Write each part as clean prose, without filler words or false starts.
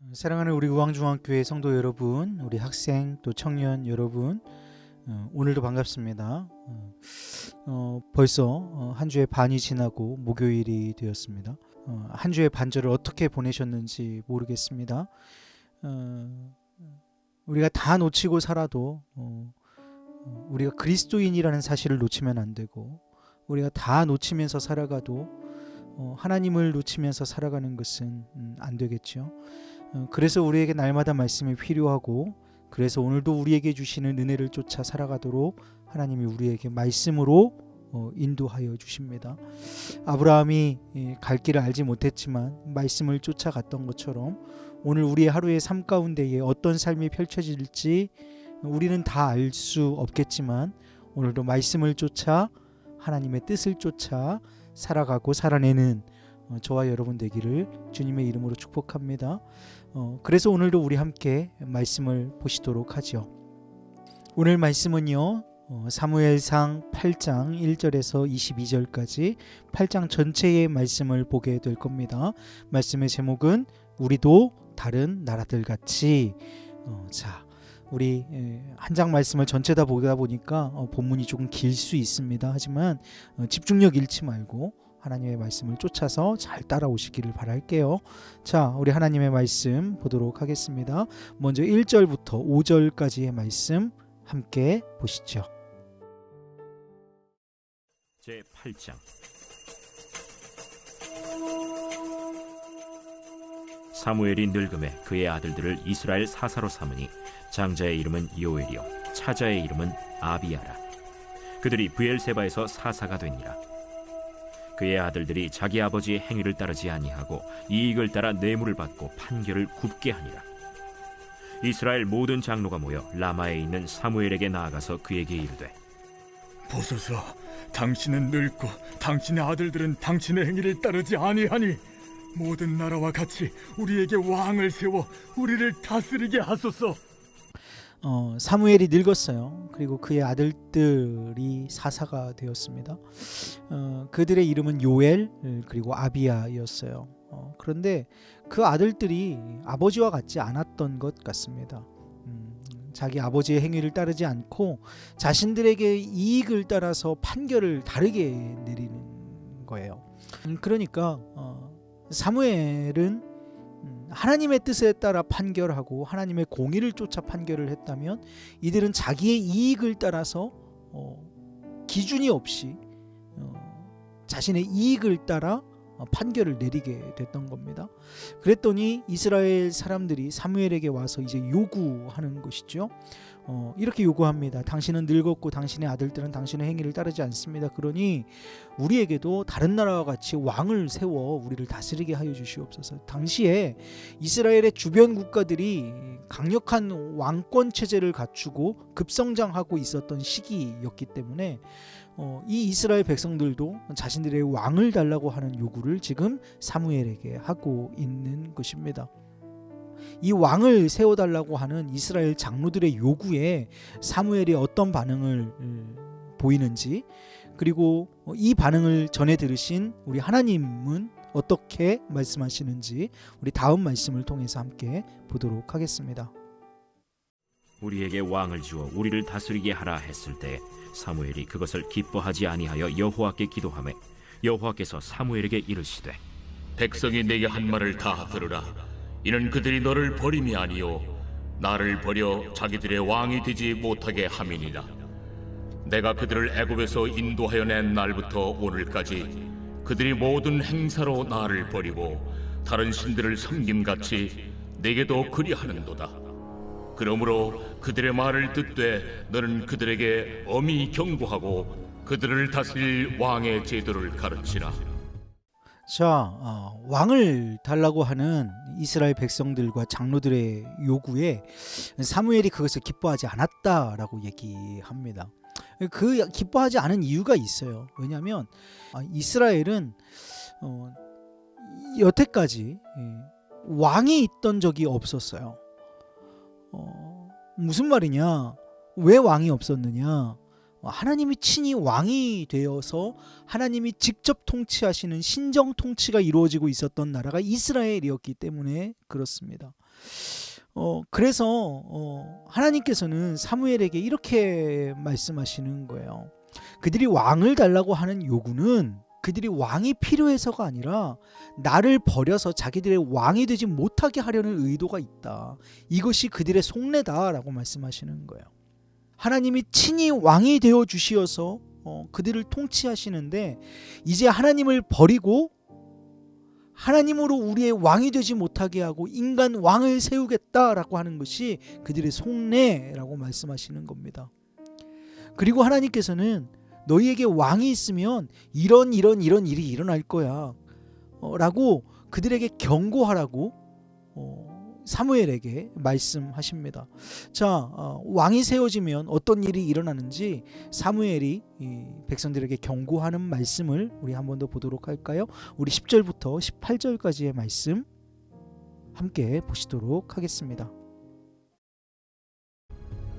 사랑하는 우리 우왕중앙교회 성도 여러분, 우리 학생 또 청년 여러분, 오늘도 반갑습니다. 벌써 한 주의 반이 지나고 목요일이 되었습니다. 한 주의 반절을 어떻게 보내셨는지 모르겠습니다. 우리가 다 놓치고 살아도 우리가 그리스도인이라는 사실을 놓치면 안 되고, 우리가 다 놓치면서 살아가도 하나님을 놓치면서 살아가는 것은 안 되겠죠. 그래서 우리에게 날마다 말씀이 필요하고, 그래서 오늘도 우리에게 주시는 은혜를 쫓아 살아가도록 하나님이 우리에게 말씀으로 인도하여 주십니다. 아브라함이 갈 길을 알지 못했지만 말씀을 쫓아갔던 것처럼 오늘 우리의 하루의 삶 가운데에 어떤 삶이 펼쳐질지 우리는 다 알 수 없겠지만, 오늘도 말씀을 쫓아 하나님의 뜻을 쫓아 살아가고 살아내는 저와 여러분 되기를 주님의 이름으로 축복합니다. 그래서 오늘도 우리 함께 말씀을 보시도록 하죠. 오늘 말씀은요, 사무엘상 8장 1절에서 22절까지 8장 전체의 말씀을 보게 될 겁니다. 말씀의 제목은 우리도 다른 나라들 같이. 우리 한 장 말씀을 전체 다 보다 보니까 본문이 조금 길 수 있습니다. 하지만 집중력 잃지 말고 하나님의 말씀을 쫓아서 잘 따라오시기를 바랄게요. 자, 우리 하나님의 말씀 보도록 하겠습니다. 먼저 1절부터 5절까지의 말씀 함께 보시죠. 제8장 사무엘이 늙음에 그의 아들들을 이스라엘 사사로 삼으니 장자의 이름은 요엘이요 차자의 이름은 아비야라. 그들이 브엘세바에서 사사가 되니라. 그의 아들들이 자기 아버지의 행위를 따르지 아니하고 이익을 따라 뇌물을 받고 판결을 굽게 하니라. 이스라엘 모든 장로가 모여 라마에 있는 사무엘에게 나아가서 그에게 이르되, 보소서, 당신은 늙고 당신의 아들들은 당신의 행위를 따르지 아니하니 모든 나라와 같이 우리에게 왕을 세워 우리를 다스리게 하소서. 사무엘이 늙었어요. 그리고 그의 아들들이 사사가 되었습니다. 그들의 이름은 요엘 그리고 아비야였어요. 그런데 그 아들들이 아버지와 같지 않았던 것 같습니다. 자기 아버지의 행위를 따르지 않고 자신들에게 이익을 따라서 판결을 다르게 내리는 거예요. 그러니까 사무엘은 하나님의 뜻에 따라 판결하고 하나님의 공의를 쫓아 판결을 했다면, 이들은 자기의 이익을 따라서 기준이 없이 자신의 이익을 따라 판결을 내리게 됐던 겁니다. 그랬더니 이스라엘 사람들이 사무엘에게 와서 이제 요구하는 것이죠. 이렇게 요구합니다. 당신은 늙었고 당신의 아들들은 당신의 행위를 따르지 않습니다. 그러니 우리에게도 다른 나라와 같이 왕을 세워 우리를 다스리게 하여 주시옵소서. 당시에 이스라엘의 주변 국가들이 강력한 왕권 체제를 갖추고 급성장하고 있었던 시기였기 때문에 이 이스라엘 백성들도 자신들의 왕을 달라고 하는 요구를 지금 사무엘에게 하고 있는 것입니다. 이 왕을 세워달라고 하는 이스라엘 장로들의 요구에 사무엘이 어떤 반응을 보이는지, 그리고 이 반응을 전해 들으신 우리 하나님은 어떻게 말씀하시는지 우리 다음 말씀을 통해서 함께 보도록 하겠습니다. 우리에게 왕을 주어 우리를 다스리게 하라 했을 때 사무엘이 그것을 기뻐하지 아니하여 여호와께 기도하매 여호와께서 사무엘에게 이르시되, 백성이 내게 한 말을 다 들으라. 이는 그들이 너를 버림이 아니요 나를 버려 자기들의 왕이 되지 못하게 함이니라. 내가 그들을 애굽에서 인도하여 낸 날부터 오늘까지 그들이 모든 행사로 나를 버리고 다른 신들을 섬김같이 내게도 그리하는도다. 그러므로 그들의 말을 듣되 너는 그들에게 엄히 경고하고 그들을 다스릴 왕의 제도를 가르치라. 왕을 달라고 하는 이스라엘 백성들과 장로들의 요구에 사무엘이 그것을 기뻐하지 않았다라고 얘기합니다. 그 기뻐하지 않은 이유가 있어요. 왜냐하면 이스라엘은 여태까지 왕이 있던 적이 없었어요. 무슨 말이냐? 왜 왕이 없었느냐? 하나님이 친히 왕이 되어서 하나님이 직접 통치하시는 신정 통치가 이루어지고 있었던 나라가 이스라엘이었기 때문에 그렇습니다. 그래서 하나님께서는 사무엘에게 이렇게 말씀하시는 거예요. 그들이 왕을 달라고 하는 요구는 그들이 왕이 필요해서가 아니라 나를 버려서 자기들의 왕이 되지 못하게 하려는 의도가 있다. 이것이 그들의 속내다라고 말씀하시는 거예요. 하나님이 친히 왕이 되어 주시어서 그들을 통치하시는데 이제 하나님을 버리고 하나님으로 우리의 왕이 되지 못하게 하고 인간 왕을 세우겠다라고 하는 것이 그들의 속내라고 말씀하시는 겁니다. 그리고 하나님께서는 너희에게 왕이 있으면 이런 일이 일어날 거야 라고 그들에게 경고하라고 사무엘에게 말씀하십니다. 자, 왕이 세워지면 어떤 일이 일어나는지 사무엘이 이 백성들에게 경고하는 말씀을 우리 한 번 더 보도록 할까요? 우리 10절부터 18절까지의 말씀 함께 보시도록 하겠습니다.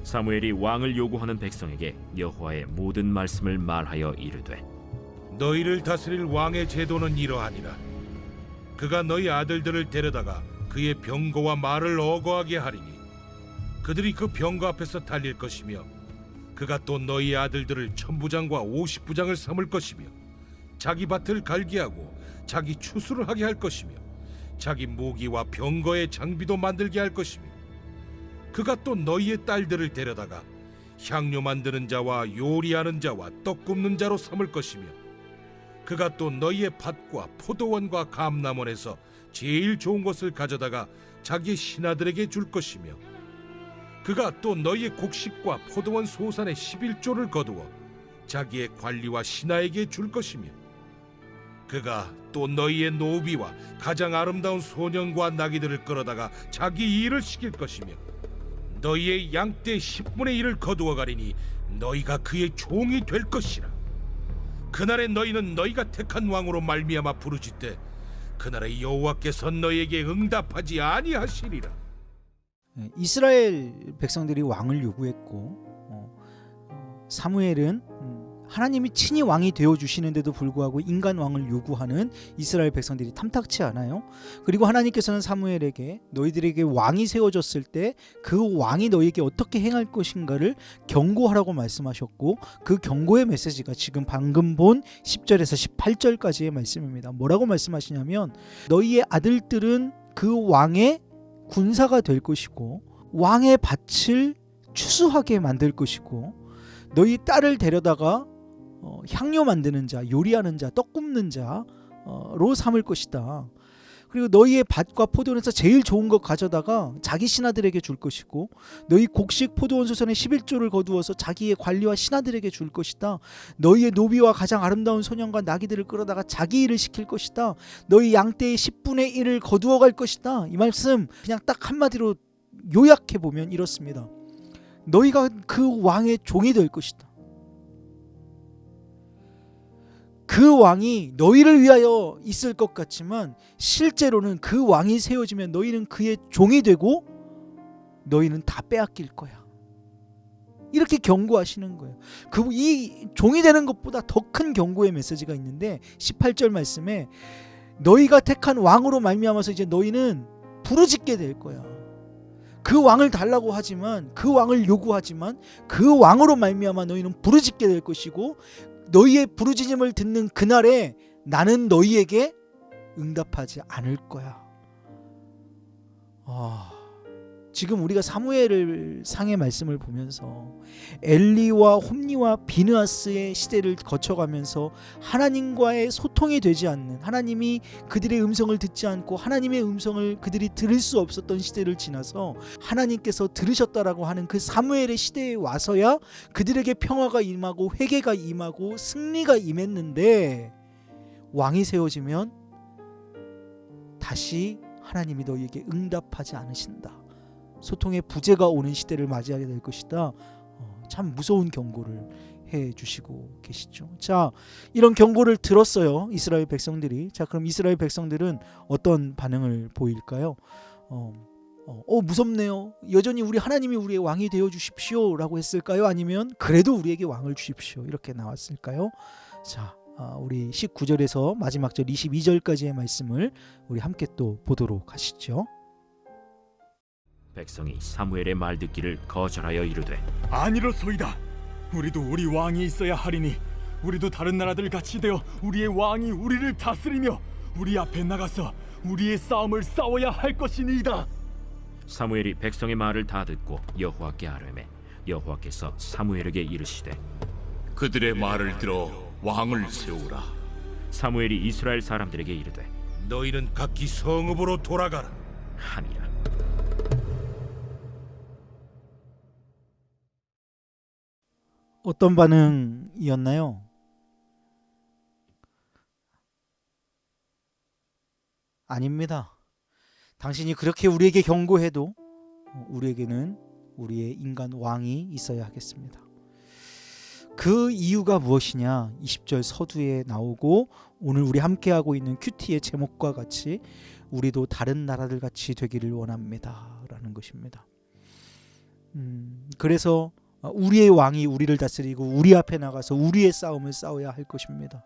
사무엘이 왕을 요구하는 백성에게 여호와의 모든 말씀을 말하여 이르되 너희를 다스릴 왕의 제도는 이러하니라. 그가 너희 아들들을 데려다가 그의 병거와 말을 어거하게 하리니 그들이 그 병거 앞에서 달릴 것이며 그가 또 너희 아들들을 1000부장과 50부장을 삼을 것이며 자기 밭을 갈게 하고 자기 추수를 하게 할 것이며 자기 모기와 병거의 장비도 만들게 할 것이며 그가 또 너희의 딸들을 데려다가 향료 만드는 자와 요리하는 자와 떡 굽는 자로 삼을 것이며 그가 또 너희의 밭과 포도원과 감람원에서 제일 좋은 것을 가져다가 자기 신하들에게 줄 것이며 그가 또 너희의 곡식과 포도원 소산의 11조를 거두어 자기의 관리와 신하에게 줄 것이며 그가 또 너희의 노비와 가장 아름다운 소년과 나귀들을 끌어다가 자기 일을 시킬 것이며 너희의 양떼 10분의 1을 거두어 가리니 너희가 그의 종이 될 것이라. 그날에 너희는 너희가 택한 왕으로 말미암아 부르짖되 그날에 여호와께서 너희에게 응답하지 아니하시리라. 이스라엘 백성들이 왕을 요구했고 사무엘은 하나님이 친히 왕이 되어 주시는데도 불구하고 인간 왕을 요구하는 이스라엘 백성들이 탐탁치 않아요. 그리고 하나님께서는 사무엘에게 너희들에게 왕이 세워졌을 때 그 왕이 너희에게 어떻게 행할 것인가를 경고하라고 말씀하셨고 그 경고의 메시지가 지금 방금 본 10절에서 18절까지의 말씀입니다. 뭐라고 말씀하시냐면 너희의 아들들은 그 왕의 군사가 될 것이고 왕의 밭을 추수하게 만들 것이고 너희 딸을 데려다가 향료 만드는 자, 요리하는 자, 떡 굽는 자로 삼을 것이다. 그리고 너희의 밭과 포도원에서 제일 좋은 것 가져다가 자기 신하들에게 줄 것이고 너희 곡식 포도원 소산의 11조를 거두어서 자기의 관리와 신하들에게 줄 것이다. 너희의 노비와 가장 아름다운 소년과 나귀들을 끌어다가 자기 일을 시킬 것이다. 너희 양떼의 10분의 1을 거두어 갈 것이다. 이 말씀 그냥 딱 한마디로 요약해 보면 이렇습니다. 너희가 그 왕의 종이 될 것이다. 그 왕이 너희를 위하여 있을 것 같지만 실제로는 그 왕이 세워지면 너희는 그의 종이 되고 너희는 다 빼앗길 거야. 이렇게 경고하시는 거예요. 이 종이 되는 것보다 더 큰 경고의 메시지가 있는데 18절 말씀에 너희가 택한 왕으로 말미암아서 이제 너희는 부르짖게 될 거야. 그 왕을 달라고 하지만 그 왕을 요구하지만 그 왕으로 말미암아 너희는 부르짖게 될 것이고 너희의 부르짖음을 듣는 그날에 나는 너희에게 응답하지 않을 거야. 지금 우리가 사무엘 상의 말씀을 보면서 엘리와 홈리와 비느하스의 시대를 거쳐가면서 하나님과의 소통이 되지 않는, 하나님이 그들의 음성을 듣지 않고 하나님의 음성을 그들이 들을 수 없었던 시대를 지나서 하나님께서 들으셨다라고 하는 그 사무엘의 시대에 와서야 그들에게 평화가 임하고 회개가 임하고 승리가 임했는데 왕이 세워지면 다시 하나님이 너희에게 응답하지 않으신다. 소통의 부재가 오는 시대를 맞이하게 될 것이다. 참 무서운 경고를 해주시고 계시죠. 자, 이런 경고를 들었어요, 이스라엘 백성들이. 자, 그럼 이스라엘 백성들은 어떤 반응을 보일까요? 무섭네요. 여전히 우리 하나님이 우리의 왕이 되어 주십시오 라고 했을까요? 아니면 그래도 우리에게 왕을 주십시오 이렇게 나왔을까요? 자, 우리 19절에서 마지막 절 22절까지의 말씀을 우리 함께 또 보도록 하시죠. 백성이 사무엘의 말 듣기를 거절하여 이르되 아니로소이다. 우리도 우리 왕이 있어야 하리니 우리도 다른 나라들 같이 되어 우리의 왕이 우리를 다스리며 우리 앞에 나가서 우리의 싸움을 싸워야 할 것이니이다. 사무엘이 백성의 말을 다 듣고 여호와께 아뢰매 여호와께서 사무엘에게 이르시되 그들의 말을 들어 왕을 세우라. 사무엘이 이스라엘 사람들에게 이르되 너희는 각기 성읍으로 돌아가라. 하니라. 어떤 반응이었나요? 아닙니다. 당신이 그렇게 우리에게 경고해도 우리에게는 우리의 인간 왕이 있어야 하겠습니다. 그 이유가 무엇이냐? 20절 서두에 나오고 오늘 우리 함께하고 있는 큐티의 제목과 같이 우리도 다른 나라들 같이 되기를 원합니다 라는 것입니다. 그래서 우리의 왕이 우리를 다스리고 우리 앞에 나가서 우리의 싸움을 싸워야 할 것입니다.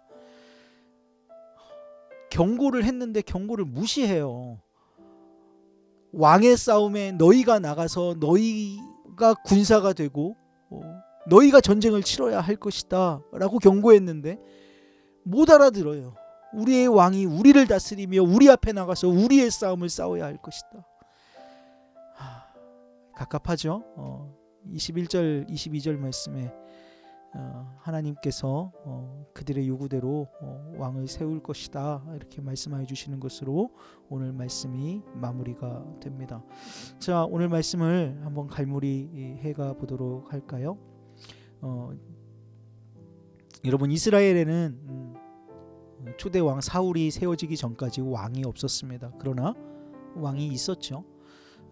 경고를 했는데 경고를 무시해요. 왕의 싸움에 너희가 나가서 너희가 군사가 되고 너희가 전쟁을 치러야 할 것이다 라고 경고했는데 못 알아들어요. 우리의 왕이 우리를 다스리며 우리 앞에 나가서 우리의 싸움을 싸워야 할 것이다. 갑갑하죠. 21절 22절 말씀에 하나님께서 그들의 요구대로 왕을 세울 것이다 이렇게 말씀해 주시는 것으로 오늘 말씀이 마무리가 됩니다. 자, 오늘 말씀을 한번 갈무리 해가 보도록 할까요? 여러분, 이스라엘에는 초대 왕 사울이 세워지기 전까지 왕이 없었습니다. 그러나 왕이 있었죠.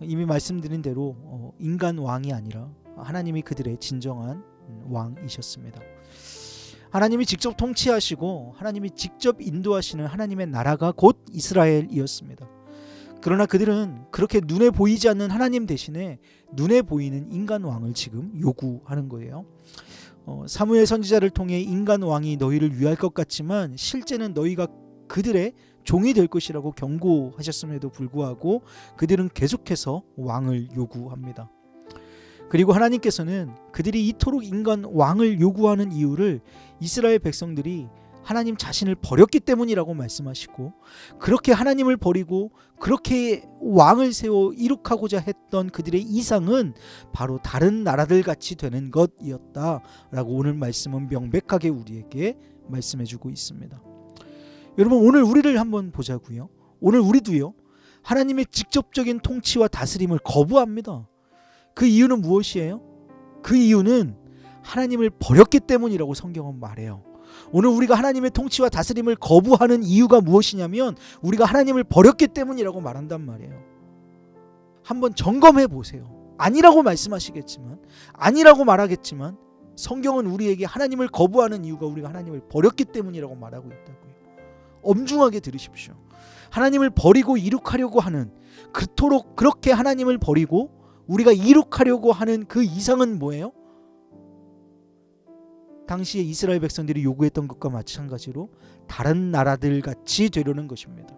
이미 말씀드린 대로 인간 왕이 아니라 하나님이 그들의 진정한 왕이셨습니다. 하나님이 직접 통치하시고 하나님이 직접 인도하시는 하나님의 나라가 곧 이스라엘이었습니다. 그러나 그들은 그렇게 눈에 보이지 않는 하나님 대신에 눈에 보이는 인간 왕을 지금 요구하는 거예요. 사무엘 선지자를 통해 인간 왕이 너희를 위할 것 같지만 실제는 너희가 그들의 종이 될 것이라고 경고하셨음에도 불구하고 그들은 계속해서 왕을 요구합니다. 그리고 하나님께서는 그들이 이토록 인간 왕을 요구하는 이유를 이스라엘 백성들이 하나님 자신을 버렸기 때문이라고 말씀하시고, 그렇게 하나님을 버리고 그렇게 왕을 세워 이룩하고자 했던 그들의 이상은 바로 다른 나라들 같이 되는 것이었다라고 오늘 말씀은 명백하게 우리에게 말씀해주고 있습니다. 여러분, 오늘 우리를 한번 보자고요. 오늘 우리도요, 하나님의 직접적인 통치와 다스림을 거부합니다. 그 이유는 무엇이에요? 그 이유는 하나님을 버렸기 때문이라고 성경은 말해요. 오늘 우리가 하나님의 통치와 다스림을 거부하는 이유가 무엇이냐면 우리가 하나님을 버렸기 때문이라고 말한단 말이에요. 한번 점검해 보세요. 아니라고 말씀하시겠지만, 아니라고 말하겠지만 성경은 우리에게 하나님을 거부하는 이유가 우리가 하나님을 버렸기 때문이라고 말하고 있다고요. 엄중하게 들으십시오. 하나님을 버리고 이룩하려고 하는, 그토록 그렇게 하나님을 버리고 우리가 이룩하려고 하는 그 이상은 뭐예요? 당시에 이스라엘 백성들이 요구했던 것과 마찬가지로 다른 나라들 같이 되려는 것입니다.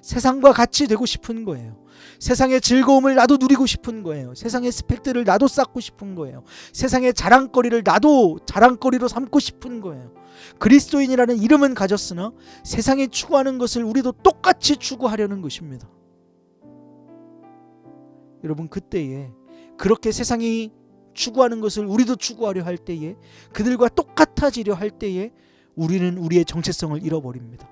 세상과 같이 되고 싶은 거예요. 세상의 즐거움을 나도 누리고 싶은 거예요. 세상의 스펙들을 나도 쌓고 싶은 거예요. 세상의 자랑거리를 나도 자랑거리로 삼고 싶은 거예요. 그리스도인이라는 이름은 가졌으나 세상이 추구하는 것을 우리도 똑같이 추구하려는 것입니다. 여러분, 그때에 그렇게 세상이 추구하는 것을 우리도 추구하려 할 때에, 그들과 똑같아지려 할 때에 우리는 우리의 정체성을 잃어버립니다.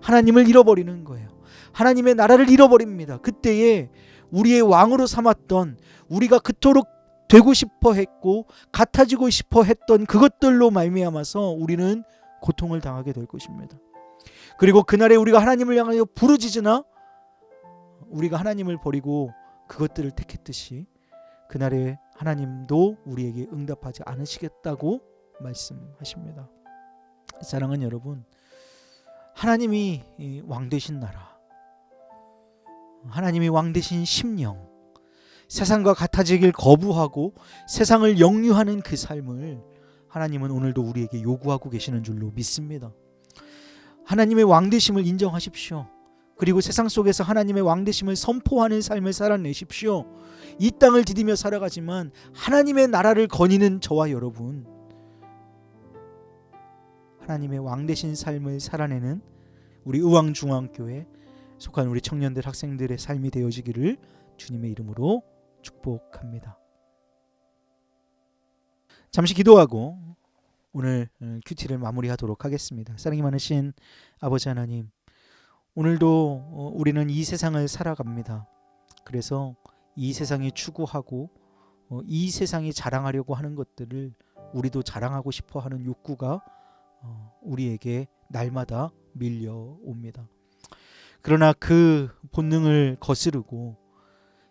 하나님을 잃어버리는 거예요. 하나님의 나라를 잃어버립니다. 그때에 우리의 왕으로 삼았던, 우리가 그토록 되고 싶어 했고 같아지고 싶어 했던 그것들로 말미암아서 우리는 고통을 당하게 될 것입니다. 그리고 그날에 우리가 하나님을 향하여 부르짖으나 우리가 하나님을 버리고 그것들을 택했듯이 그날에 하나님도 우리에게 응답하지 않으시겠다고 말씀하십니다. 사랑하는 여러분, 하나님이 왕 되신 나라, 하나님이 왕 되신 심령, 세상과 같아지길 거부하고 세상을 역류하는 그 삶을 하나님은 오늘도 우리에게 요구하고 계시는 줄로 믿습니다. 하나님의 왕되심을 인정하십시오. 그리고 세상 속에서 하나님의 왕되심을 선포하는 삶을 살아내십시오. 이 땅을 디디며 살아가지만 하나님의 나라를 거니는 저와 여러분, 하나님의 왕되신 삶을 살아내는 우리 의왕중앙교회 속한 우리 청년들, 학생들의 삶이 되어지기를 주님의 이름으로 축복합니다. 잠시 기도하고 오늘 큐티를 마무리하도록 하겠습니다. 사랑이 많으신 아버지 하나님, 오늘도 우리는 이 세상을 살아갑니다. 그래서 이 세상이 추구하고 이 세상이 자랑하려고 하는 것들을 우리도 자랑하고 싶어 하는 욕구가 우리에게 날마다 밀려옵니다. 그러나 그 본능을 거스르고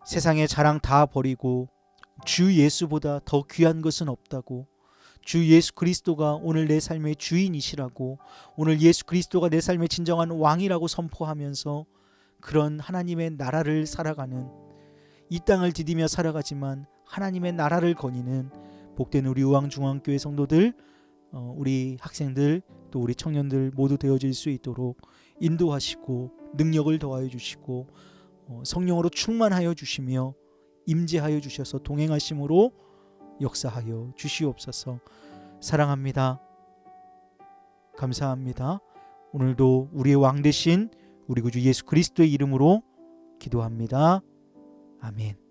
세상의 자랑 다 버리고 주 예수보다 더 귀한 것은 없다고, 주 예수 그리스도가 오늘 내 삶의 주인이시라고, 오늘 예수 그리스도가 내 삶의 진정한 왕이라고 선포하면서 그런 하나님의 나라를 살아가는, 이 땅을 디디며 살아가지만 하나님의 나라를 거니는 복된 우리 의왕중앙교회 성도들, 우리 학생들, 또 우리 청년들 모두 되어질 수 있도록 인도하시고 능력을 더하여 주시고 성령으로 충만하여 주시며 임재하여 주셔서 동행하심으로 역사하여 주시옵소서. 사랑합니다. 감사합니다. 오늘도 우리의 왕 되신 우리 구주 예수 그리스도의 이름으로 기도합니다. 아멘.